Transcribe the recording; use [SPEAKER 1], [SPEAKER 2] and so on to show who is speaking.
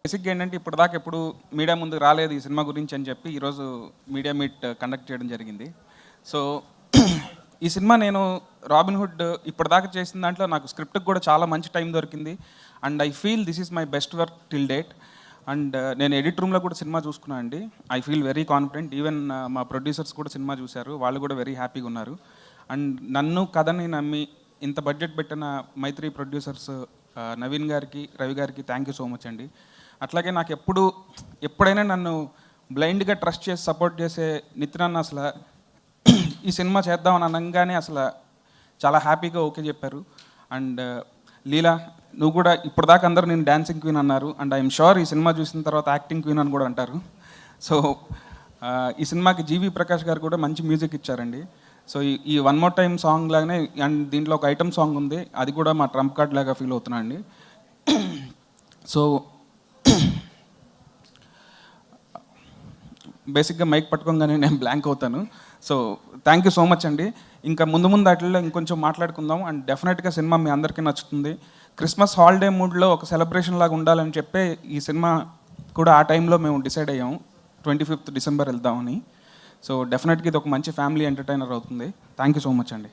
[SPEAKER 1] బేసిక్గా ఏంటంటే ఇప్పటిదాకా ఎప్పుడు మీడియా ముందుకు రాలేదు ఈ సినిమా గురించి అని చెప్పి ఈరోజు మీడియా మీట్ కండక్ట్ చేయడం జరిగింది. సో ఈ సినిమా నేను రాబిన్హుడ్ ఇప్పటిదాకా చేసిన దాంట్లో నాకు స్క్రిప్ట్కి కూడా చాలా మంచి టైం దొరికింది. And I feel this is my best work till date. And నేను ఎడిట్ రూమ్లో కూడా సినిమా చూసుకున్నాను అండి. I feel very confident. Even మా ప్రొడ్యూసర్స్ కూడా సినిమా చూశారు, వాళ్ళు కూడా వెరీ హ్యాపీగా ఉన్నారు. అండ్ నన్ను కథని నమ్మి ఇంత బడ్జెట్ పెట్టిన మైత్రి ప్రొడ్యూసర్స్ నవీన్ గారికి, రవి గారికి థ్యాంక్ యూ సో మచ్ అండి. అట్లాగే నాకు ఎప్పుడైనా నన్ను బ్లైండ్గా ట్రస్ట్ చేసి సపోర్ట్ చేసే నితిన్ అన్న అసలు ఈ సినిమా చేద్దామని అనగానే అసలు చాలా హ్యాపీగా ఓకే చెప్పారు. అండ్ లీలా, నువ్వు కూడా ఇప్పటిదాకా అందరూ నేను డాన్సింగ్ క్వీన్ అన్నారు. అండ్ ఐఎమ్ షూర్ ఈ సినిమా చూసిన తర్వాత యాక్టింగ్ క్వీన్ అని కూడా అంటారు. సో ఈ సినిమాకి జీవి ప్రకాష్ గారు కూడా మంచి మ్యూజిక్ ఇచ్చారండి. సో ఈ వన్ మోర్ టైం సాంగ్ లాగానే అండ్ దీంట్లో ఒక ఐటమ్ సాంగ్ ఉంది, అది కూడా మా ట్రంప్ కార్డ్ లాగా ఫీల్ అవుతున్నా అండి. సో బేసిక్గా మైక్ పట్టుకోగానే నేను బ్లాంక్ అవుతాను. So thank you so much అండి. ఇంకా ముందు వాటిల్లో ఇంకొంచెం మాట్లాడుకుందాం. అండ్ డెఫినెట్గా సినిమా మీ అందరికీ నచ్చుతుంది. క్రిస్మస్ హాలిడే మూడ్లో ఒక సెలబ్రేషన్ లాగా ఉండాలని చెప్పే ఈ సినిమా కూడా ఆ టైంలో మేము డిసైడ్ అయ్యాము 25th డిసెంబర్ వెళ్దామని. సో డెఫినెట్గా ఇది ఒక మంచి ఫ్యామిలీ ఎంటర్టైనర్ అవుతుంది. థ్యాంక్ యూ సో మచ్ అండి.